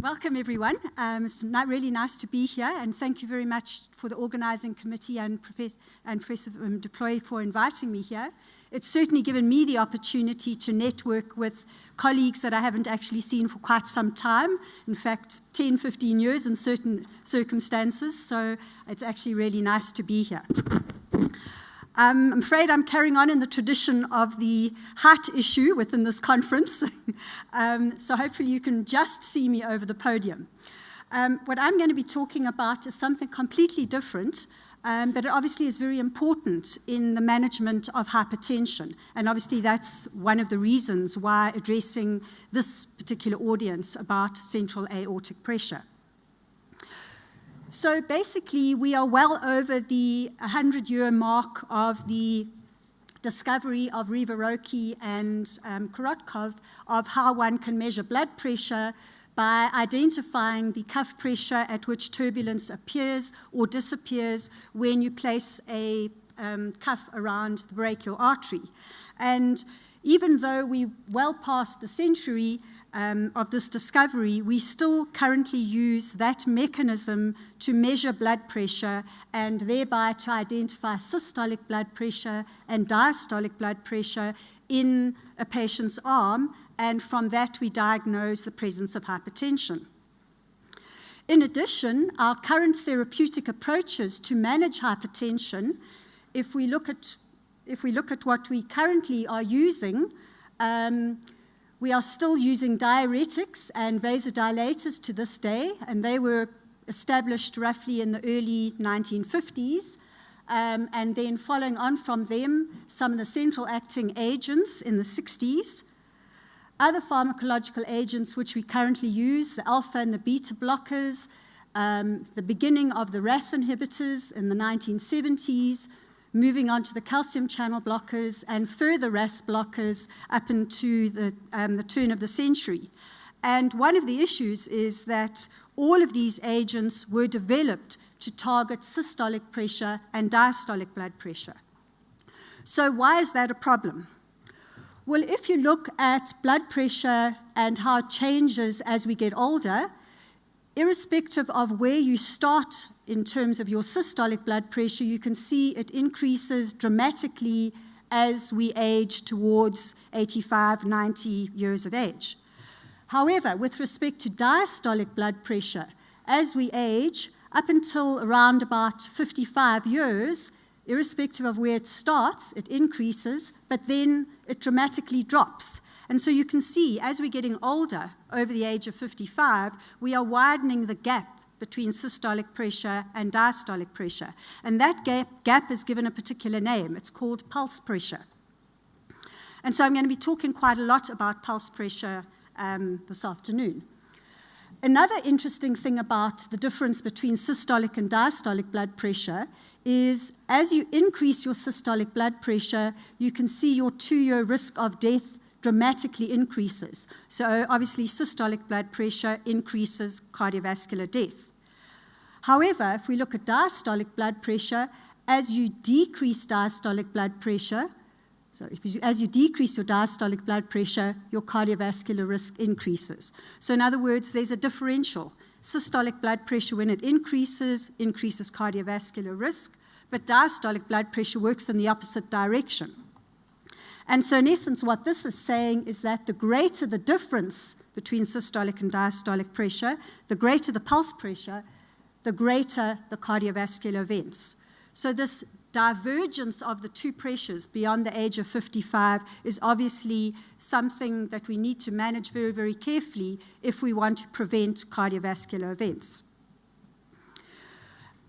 Welcome, everyone. It's really nice to be here, and thank you very much for the organising committee and Professor Deploy for inviting me here. It's certainly given me the opportunity to network with colleagues that I haven't actually seen for quite some time, in fact, 10, 15 years in certain circumstances, so it's actually really nice to be here. I'm afraid I'm carrying on in the tradition of the height issue within this conference, so hopefully you can just see me over the podium. What I'm going to be talking about is something completely different, but it obviously is very important in the management of hypertension, and obviously that's one of the reasons why addressing this particular audience about central aortic pressure. So basically, we are well over the 100-year mark of the discovery of Rivaroki and Korotkov of how one can measure blood pressure by identifying the cuff pressure at which turbulence appears or disappears when you place a cuff around the brachial artery. And even though we're well past the century of this discovery, we still currently use that mechanism to measure blood pressure and thereby to identify systolic blood pressure and diastolic blood pressure in a patient's arm, and from that we diagnose the presence of hypertension. In addition, our current therapeutic approaches to manage hypertension, if we look at what we currently are using, we are still using diuretics and vasodilators to this day, and they were established roughly in the early 1950s, and then following on from them, some of the central acting agents in the 60s. Other pharmacological agents which we currently use, the alpha and the beta blockers, the beginning of the RAS inhibitors in the 1970s, moving on to the calcium channel blockers and further RAS blockers up into the turn of the century. And one of the issues is that all of these agents were developed to target systolic pressure and diastolic blood pressure. So why is that a problem? Well, if you look at blood pressure and how it changes as we get older, irrespective of where you start in terms of your systolic blood pressure, you can see it increases dramatically as we age towards 85, 90 years of age. However, with respect to diastolic blood pressure, as we age, up until around about 55 years, irrespective of where it starts, it increases, but then it dramatically drops. And so you can see, as we're getting older, over the age of 55, we are widening the gap between systolic pressure and diastolic pressure. And that gap is given a particular name. It's called pulse pressure. And so I'm going to be talking quite a lot about pulse pressure this afternoon. Another interesting thing about the difference between systolic and diastolic blood pressure is as you increase your systolic blood pressure, you can see your 2-year risk of death dramatically increases. So obviously systolic blood pressure increases cardiovascular death. However, if we look at diastolic blood pressure, as you decrease diastolic blood pressure, as you decrease your diastolic blood pressure, your cardiovascular risk increases. So in other words, there's a differential. Systolic blood pressure, when it increases cardiovascular risk, but diastolic blood pressure works in the opposite direction. And so in essence, what this is saying is that the greater the difference between systolic and diastolic pressure, the greater the pulse pressure, the greater the cardiovascular events. So this divergence of the two pressures beyond the age of 55 is obviously something that we need to manage very, very carefully if we want to prevent cardiovascular events.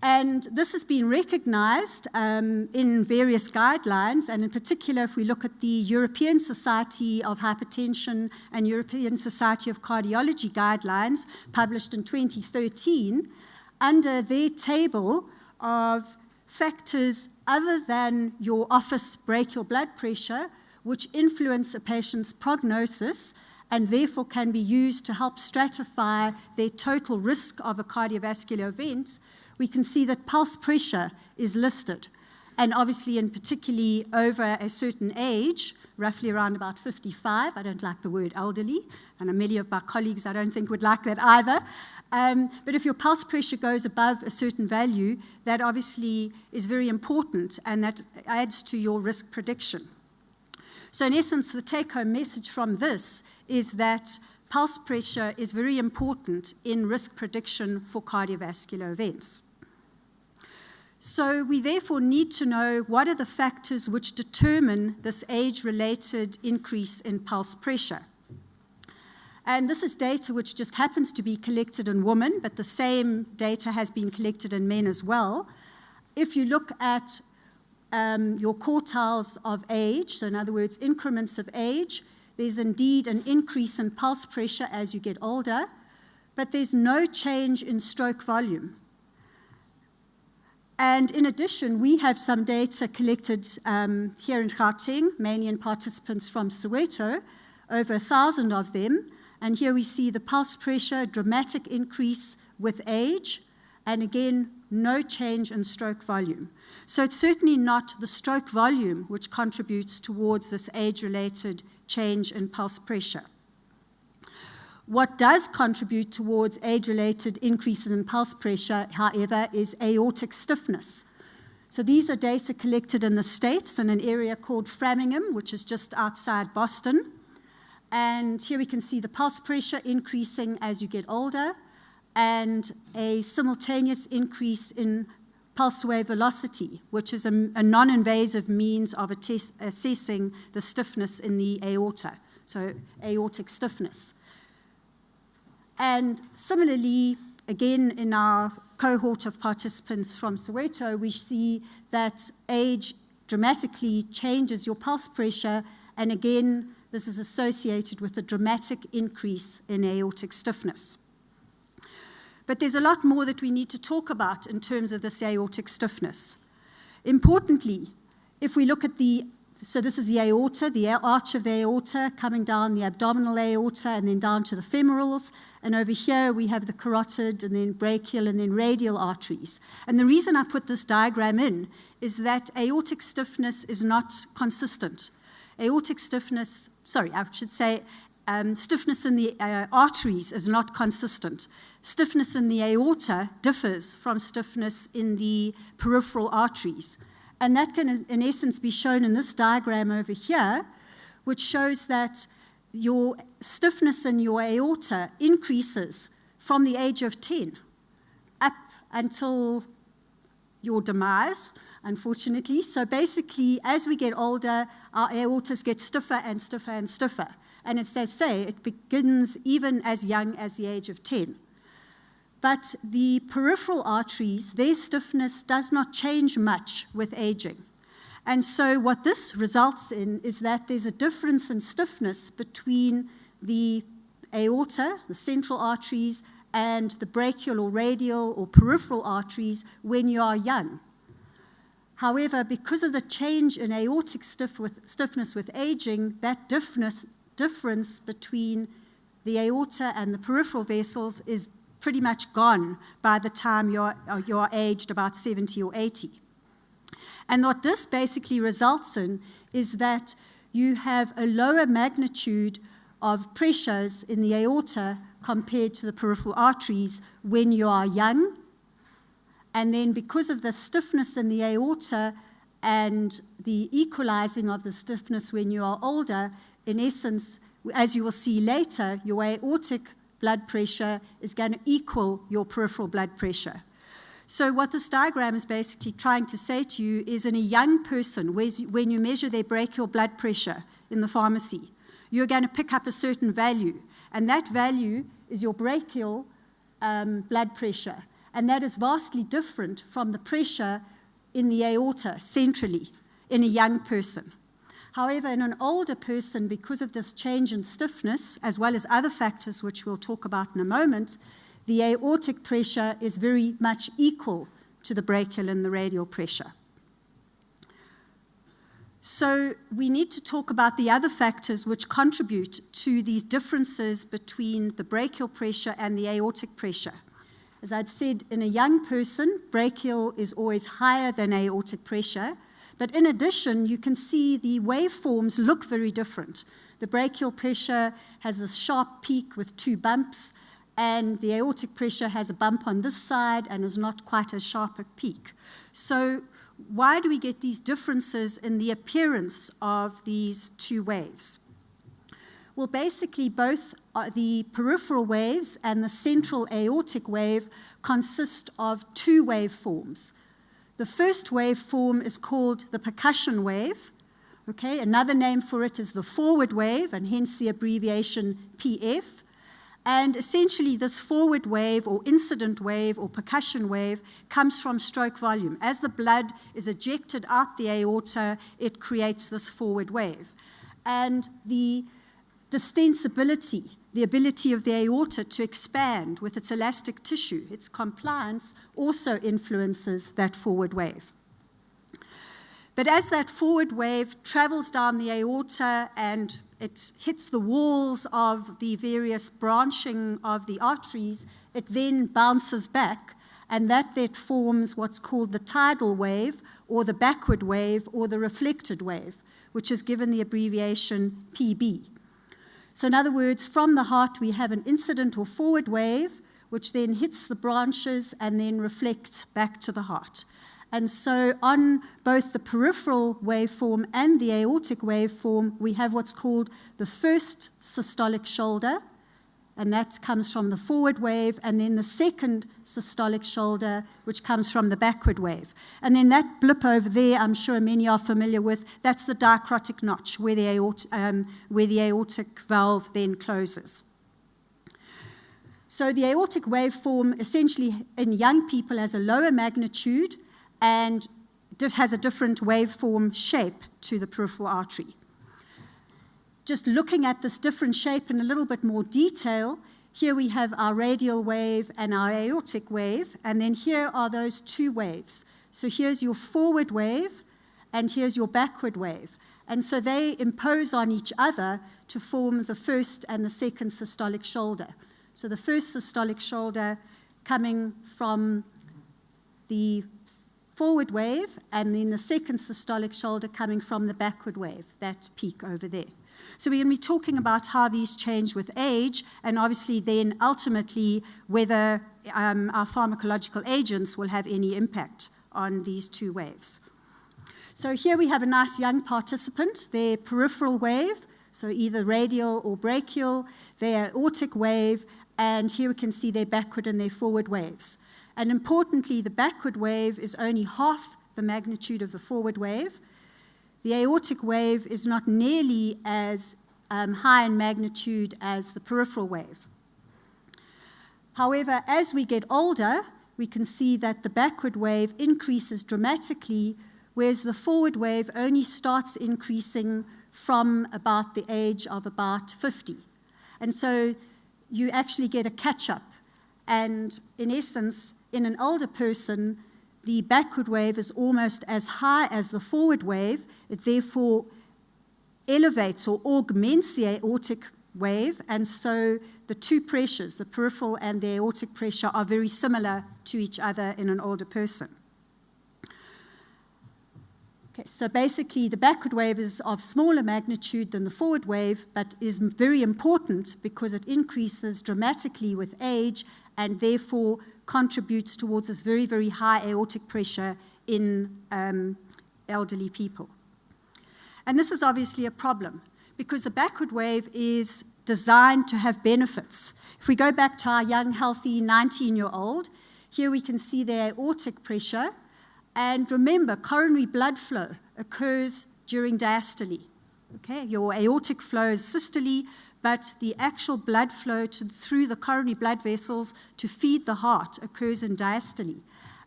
And this has been recognized in various guidelines, and in particular, if we look at the European Society of Hypertension and European Society of Cardiology guidelines published in 2013, under their table of factors other than your office brachial blood pressure, which influence a patient's prognosis and therefore can be used to help stratify their total risk of a cardiovascular event, we can see that pulse pressure is listed. And obviously, in particularly over a certain age, roughly around about 55, I don't like the word elderly, and many of my colleagues I don't think would like that either. But if your pulse pressure goes above a certain value, that obviously is very important, and that adds to your risk prediction. So in essence, the take-home message from this is that pulse pressure is very important in risk prediction for cardiovascular events. So we therefore need to know what are the factors which determine this age-related increase in pulse pressure. And this is data which just happens to be collected in women, but the same data has been collected in men as well. If you look at your quartiles of age, so in other words, increments of age, there's indeed an increase in pulse pressure as you get older, but there's no change in stroke volume. And in addition, we have some data collected here in Gauteng, mainly in participants from Soweto, over 1,000 of them. And here we see the pulse pressure, dramatic increase with age, and again, no change in stroke volume. So it's certainly not the stroke volume which contributes towards this age-related change in pulse pressure. What does contribute towards age-related increases in pulse pressure, however, is aortic stiffness. So these are data collected in the States in an area called Framingham, which is just outside Boston. And here we can see the pulse pressure increasing as you get older, and a simultaneous increase in pulse wave velocity, which is a non-invasive means of assessing the stiffness in the aorta, so aortic stiffness. And similarly, again, in our cohort of participants from Soweto, we see that age dramatically changes your pulse pressure, and again, this is associated with a dramatic increase in aortic stiffness. But there's a lot more that we need to talk about in terms of this aortic stiffness. Importantly, if we look at so this is the aorta, the arch of the aorta coming down the abdominal aorta and then down to the femorals. And over here we have the carotid and then brachial and then radial arteries. And the reason I put this diagram in is that aortic stiffness is not consistent. Stiffness in the arteries is not consistent. Stiffness in the aorta differs from stiffness in the peripheral arteries. And that can, in essence, be shown in this diagram over here, which shows that your stiffness in your aorta increases from the age of 10 up until your demise, unfortunately. So basically, as we get older, our aortas get stiffer and stiffer and stiffer. And as they say, it begins even as young as the age of 10. But the peripheral arteries, their stiffness does not change much with aging. And so what this results in is that there's a difference in stiffness between the aorta, the central arteries, and the brachial or radial or peripheral arteries when you are young. However, because of the change in aortic stiffness with aging, that difference between the aorta and the peripheral vessels is pretty much gone by the time you're aged about 70 or 80. And what this basically results in is that you have a lower magnitude of pressures in the aorta compared to the peripheral arteries when you are young. And then because of the stiffness in the aorta and the equalizing of the stiffness when you are older, in essence, as you will see later, your aortic blood pressure is going to equal your peripheral blood pressure. So what this diagram is basically trying to say to you is in a young person, when you measure their brachial blood pressure in the pharmacy, you're going to pick up a certain value, and that value is your brachial blood pressure, and that is vastly different from the pressure in the aorta centrally in a young person. However, in an older person, because of this change in stiffness, as well as other factors which we'll talk about in a moment, the aortic pressure is very much equal to the brachial and the radial pressure. So we need to talk about the other factors which contribute to these differences between the brachial pressure and the aortic pressure. As I'd said, in a young person, brachial is always higher than aortic pressure. But in addition, you can see the waveforms look very different. The brachial pressure has a sharp peak with 2 bumps, and the aortic pressure has a bump on this side and is not quite as sharp a peak. So why do we get these differences in the appearance of these 2 waves? Well, basically, both the peripheral waves and the central aortic wave consist of 2 waveforms. The first waveform is called the percussion wave. Okay, another name for it is the forward wave, and hence the abbreviation PF. And essentially, this forward wave or incident wave or percussion wave comes from stroke volume. As the blood is ejected out the aorta, it creates this forward wave. And the distensibility, the ability of the aorta to expand with its elastic tissue, its compliance, also influences that forward wave. But as that forward wave travels down the aorta and it hits the walls of the various branching of the arteries, it then bounces back, and that forms what's called the tidal wave, or the backward wave, or the reflected wave, which is given the abbreviation PB. So in other words, from the heart we have an incident or forward wave, which then hits the branches and then reflects back to the heart. And so on both the peripheral waveform and the aortic waveform, we have what's called the first systolic shoulder, and that comes from the forward wave, and then the second systolic shoulder, which comes from the backward wave. And then that blip over there, I'm sure many are familiar with, that's the dicrotic notch, where the aortic valve then closes. So the aortic waveform essentially in young people has a lower magnitude and has a different waveform shape to the peripheral artery. Just looking at this different shape in a little bit more detail, here we have our radial wave and our aortic wave, and then here are those 2 waves. So here's your forward wave, and here's your backward wave. And so they impose on each other to form the first and the second systolic shoulder. So the first systolic shoulder coming from the forward wave, and then the second systolic shoulder coming from the backward wave, that peak over there. So we're going to be talking about how these change with age, and obviously then ultimately whether our pharmacological agents will have any impact on these 2 waves. So here we have a nice young participant, their peripheral wave, so either radial or brachial, their aortic wave, and here we can see their backward and their forward waves. And importantly, the backward wave is only half the magnitude of the forward wave. The aortic wave is not nearly as high in magnitude as the peripheral wave. However, as we get older, we can see that the backward wave increases dramatically, whereas the forward wave only starts increasing from about the age of about 50. And so you actually get a catch-up. And in essence, in an older person, the backward wave is almost as high as the forward wave. It therefore elevates or augments the aortic wave, and so the 2 pressures, the peripheral and the aortic pressure, are very similar to each other in an older person. Okay, so basically the backward wave is of smaller magnitude than the forward wave, but is very important because it increases dramatically with age and therefore contributes towards this very, very high aortic pressure in elderly people. And this is obviously a problem because the backward wave is designed to have benefits. If we go back to our young, healthy 19-year-old, here we can see the aortic pressure. And remember, coronary blood flow occurs during diastole. Okay, your aortic flow is systole, but the actual blood flow through the coronary blood vessels to feed the heart occurs in diastole.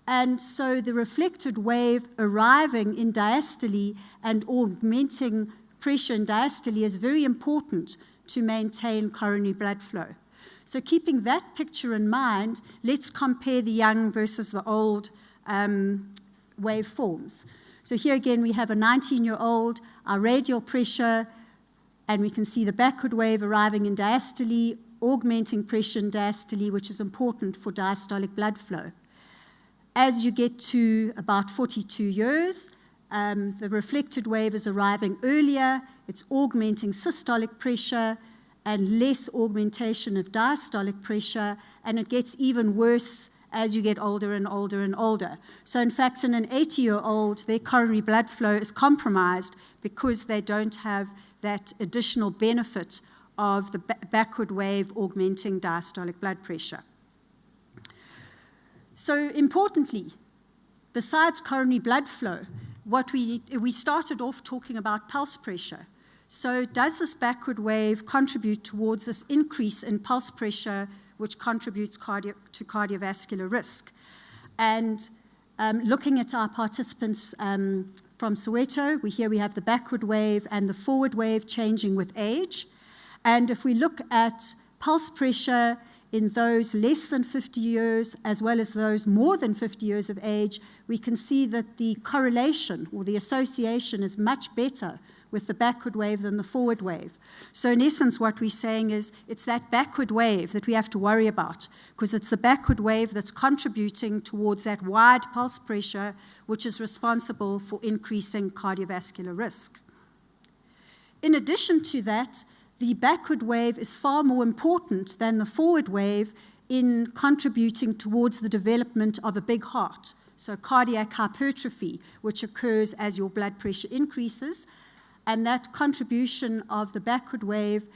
And so the reflected wave arriving in diastole and augmenting pressure in diastole is very important to maintain coronary blood flow. So keeping that picture in mind, let's compare the young versus the old waveforms. So here again we have a 19-year-old, our radial pressure, and we can see the backward wave arriving in diastole, augmenting pressure in diastole, which is important for diastolic blood flow. As you get to about 42 years, the reflected wave is arriving earlier, it's augmenting systolic pressure and less augmentation of diastolic pressure, and it gets even worse as you get older and older and older. So in fact, in an 80-year-old, their coronary blood flow is compromised because they don't have that additional benefit of the backward wave augmenting diastolic blood pressure. So importantly, besides coronary blood flow, what we started off talking about pulse pressure. So does this backward wave contribute towards this increase in pulse pressure, which contributes to cardiovascular risk? And looking at our participants from Soweto, we have the backward wave and the forward wave changing with age. And if we look at pulse pressure in those less than 50 years, as well as those more than 50 years of age, we can see that the correlation or the association is much better with the backward wave than the forward wave. So in essence, what we're saying is it's that backward wave that we have to worry about, because it's the backward wave that's contributing towards that wide pulse pressure, which is responsible for increasing cardiovascular risk. In addition to that, the backward wave is far more important than the forward wave in contributing towards the development of a big heart, so cardiac hypertrophy, which occurs as your blood pressure increases. And that contribution of the backward wave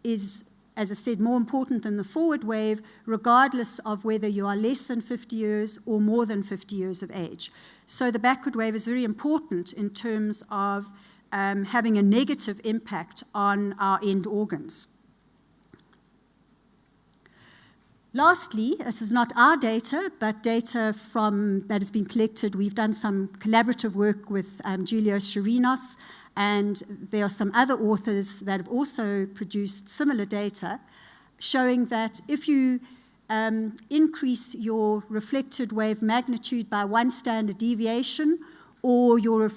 is, as I said, more important than the forward wave, regardless of whether you are less than 50 years or more than 50 years of age. So the backward wave is very important in terms of having a negative impact on our end organs. Lastly, this is not our data, but data that has been collected. We've done some collaborative work with Giulio Chirinos, and there are some other authors that have also produced similar data showing that if you increase your reflected wave magnitude by 1 standard deviation, or you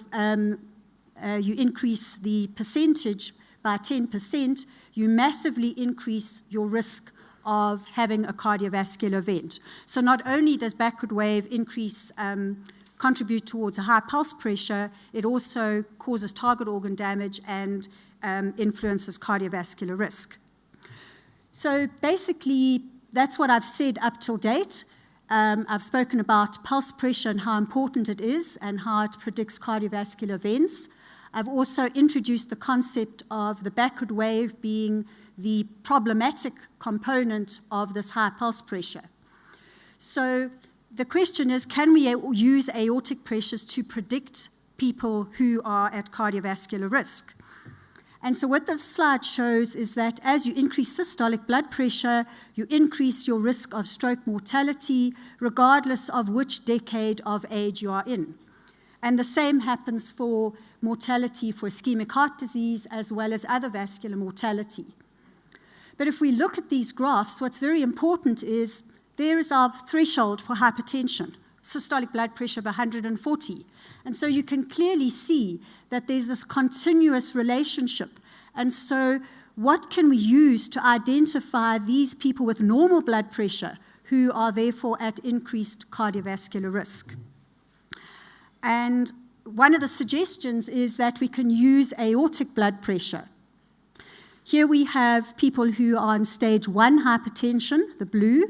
increase the percentage by 10%, you massively increase your risk of having a cardiovascular event. So not only does backward wave contribute towards a high pulse pressure, it also causes target organ damage and influences cardiovascular risk. So basically, that's what I've said up till date. I've spoken about pulse pressure and how important it is and how it predicts cardiovascular events. I've also introduced the concept of the backward wave being the problematic component of this high pulse pressure. So the question is, can we use aortic pressures to predict people who are at cardiovascular risk? And so what this slide shows is that as you increase systolic blood pressure, you increase your risk of stroke mortality, regardless of which decade of age you are in. And the same happens for mortality for ischemic heart disease, as well as other vascular mortality. But if we look at these graphs, what's very important is there is our threshold for hypertension, systolic blood pressure of 140. And so you can clearly see that there's this continuous relationship. And so what can we use to identify these people with normal blood pressure who are therefore at increased cardiovascular risk? And one of the suggestions is that we can use aortic blood pressure. Here we have people who are on stage 1 hypertension, the blue,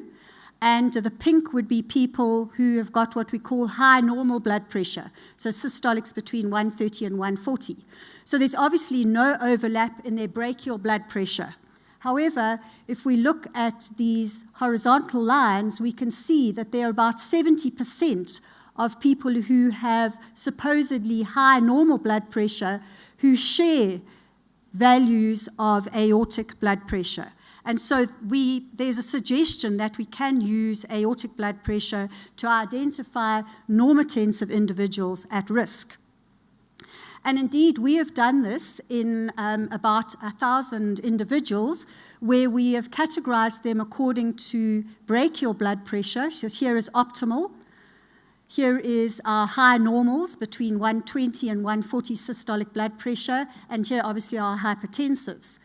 and the pink would be people who have got what we call high normal blood pressure, so systolics between 130 and 140. So there's obviously no overlap in their brachial blood pressure. However, if we look at these horizontal lines, we can see that there are about 70% of people who have supposedly high normal blood pressure who share values of aortic blood pressure. And so there's a suggestion that we can use aortic blood pressure to identify normotensive individuals at risk. And indeed, we have done this in about 1,000 individuals, where we have categorized them according to brachial blood pressure. So here is optimal. Here is our high normals between 120 and 140 systolic blood pressure, and here obviously our hypertensives.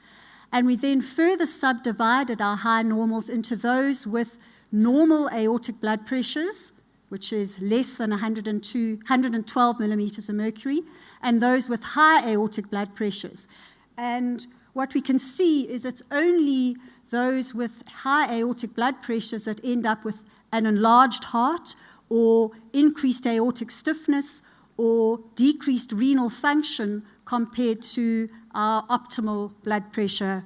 And we then further subdivided our high normals into those with normal aortic blood pressures, which is less than 112 millimeters of mercury, and those with high aortic blood pressures. And what we can see is it's only those with high aortic blood pressures that end up with an enlarged heart or increased aortic stiffness or decreased renal function compared to our optimal blood pressure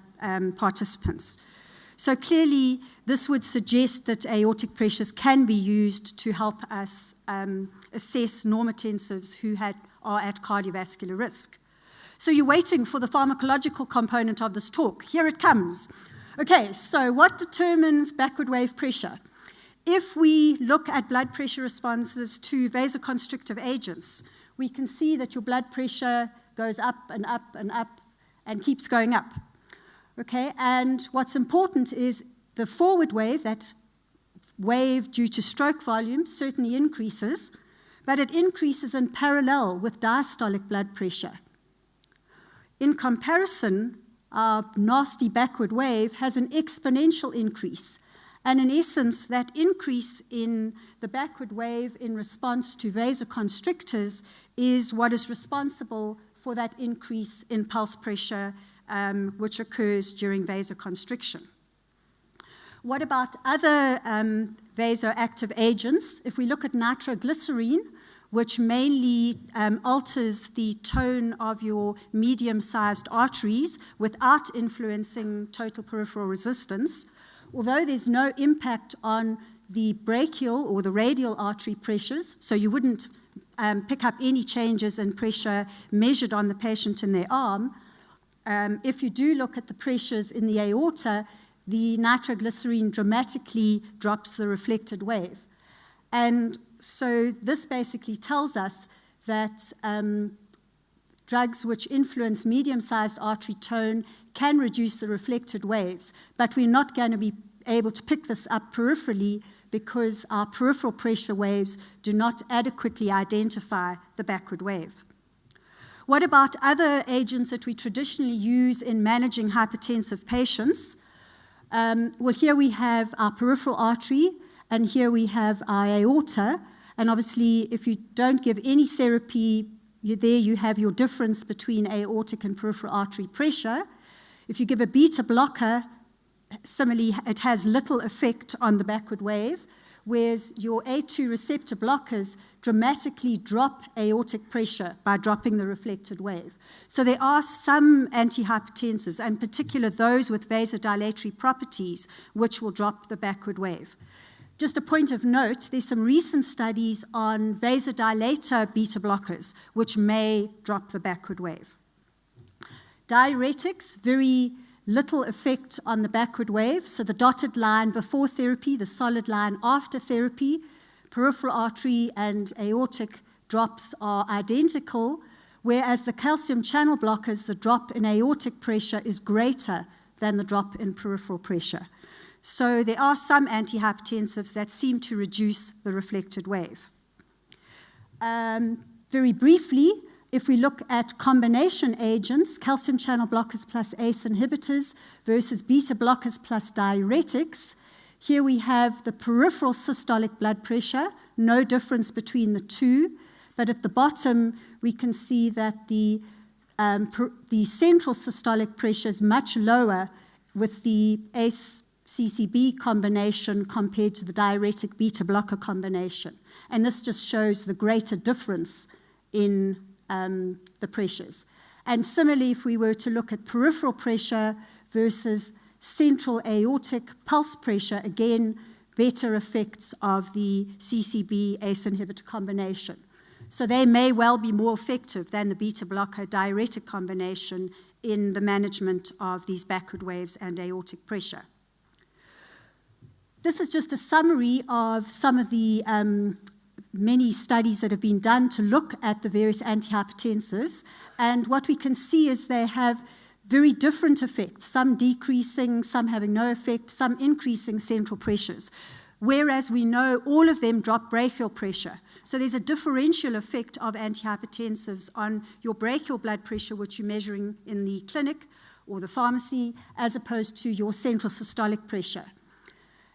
participants. So clearly, this would suggest that aortic pressures can be used to help us assess normotensives who are at cardiovascular risk. So you're waiting for the pharmacological component of this talk. Here it comes. Okay, so what determines backward wave pressure? If we look at blood pressure responses to vasoconstrictive agents, we can see that your blood pressure goes up and up and up and keeps going up. Okay, and what's important is the forward wave, that wave due to stroke volume, certainly increases, but it increases in parallel with diastolic blood pressure. In comparison, our nasty backward wave has an exponential increase. And in essence, that increase in the backward wave in response to vasoconstrictors is what is responsible for that increase in pulse pressure, which occurs during vasoconstriction. What about other vasoactive agents? If we look at nitroglycerine, which mainly alters the tone of your medium-sized arteries without influencing total peripheral resistance, although there's no impact on the brachial or the radial artery pressures, so you wouldn't pick up any changes in pressure measured on the patient in their arm, if you do look at the pressures in the aorta, the nitroglycerine dramatically drops the reflected wave. And so this basically tells us that drugs which influence medium-sized artery tone can reduce the reflected waves, but we're not going to be able to pick this up peripherally because our peripheral pressure waves do not adequately identify the backward wave. What about other agents that we traditionally use in managing hypertensive patients? Well, here we have our peripheral artery, and here we have our aorta. And obviously, if you don't give any therapy, there you have your difference between aortic and peripheral artery pressure. If you give a beta blocker, similarly, it has little effect on the backward wave, whereas your A2 receptor blockers dramatically drop aortic pressure by dropping the reflected wave. So there are some antihypertensives, and in particular those with vasodilatory properties, which will drop the backward wave. Just a point of note, there's some recent studies on vasodilator beta blockers, which may drop the backward wave. Diuretics, very little effect on the backward wave. So the dotted line before therapy, the solid line after therapy, peripheral artery and aortic drops are identical, whereas the calcium channel blockers, the drop in aortic pressure is greater than the drop in peripheral pressure. So there are some antihypertensives that seem to reduce the reflected wave. Very briefly, if we look at combination agents, calcium channel blockers plus ACE inhibitors versus beta blockers plus diuretics, here we have the peripheral systolic blood pressure, no difference between the two, but at the bottom we can see that the central systolic pressure is much lower with the ACE-CCB combination compared to the diuretic beta blocker combination. And this just shows the greater difference in the pressures. And similarly, if we were to look at peripheral pressure versus central aortic pulse pressure, again, better effects of the CCB ACE inhibitor combination. So they may well be more effective than the beta blocker diuretic combination in the management of these backward waves and aortic pressure. This is just a summary of some of the many studies that have been done to look at the various antihypertensives. And what we can see is they have very different effects, some decreasing, some having no effect, some increasing central pressures, whereas we know all of them drop brachial pressure. So there's a differential effect of antihypertensives on your brachial blood pressure, which you're measuring in the clinic or the pharmacy, as opposed to your central systolic pressure.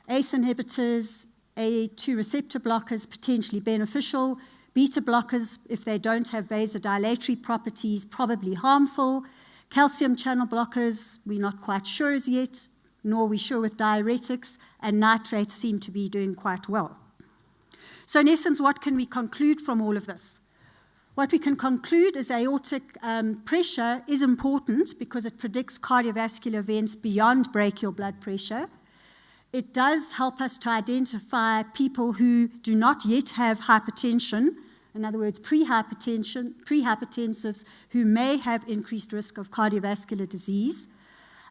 ACE inhibitors, A2 receptor blockers, potentially beneficial. Beta blockers, if they don't have vasodilatory properties, probably harmful. Calcium channel blockers, we're not quite sure as yet, nor are we sure with diuretics, and nitrates seem to be doing quite well. So in essence, what can we conclude from all of this? What we can conclude is aortic pressure is important because it predicts cardiovascular events beyond brachial blood pressure. It does help us to identify people who do not yet have hypertension, in other words, prehypertensives who may have increased risk of cardiovascular disease,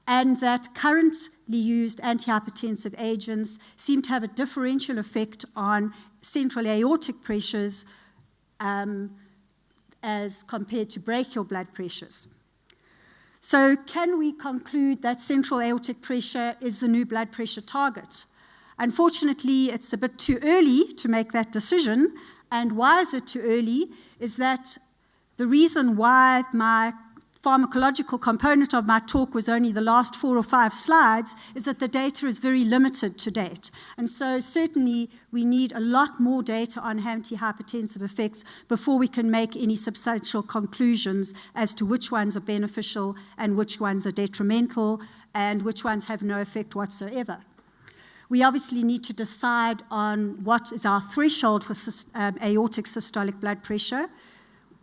and that currently used antihypertensive agents seem to have a differential effect on central aortic pressures as compared to brachial blood pressures. So can we conclude that central aortic pressure is the new blood pressure target? Unfortunately, it's a bit too early to make that decision. And why is it too early is that the reason why my pharmacological component of my talk was only the last 4 or 5 slides is that the data is very limited to date. And so certainly we need a lot more data on antihypertensive effects before we can make any substantial conclusions as to which ones are beneficial and which ones are detrimental and which ones have no effect whatsoever. We obviously need to decide on what is our threshold for aortic systolic blood pressure.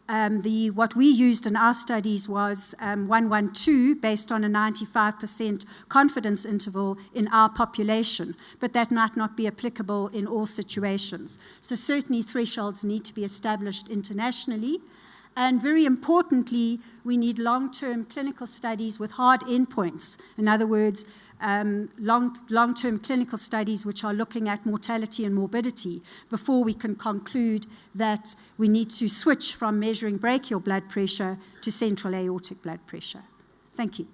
What we used in our studies was 112 based on a 95% confidence interval in our population, but that might not be applicable in all situations. So certainly thresholds need to be established internationally. And very importantly, we need long-term clinical studies with hard endpoints. In other words, long-term clinical studies which are looking at mortality and morbidity before we can conclude that we need to switch from measuring brachial blood pressure to central aortic blood pressure. Thank you.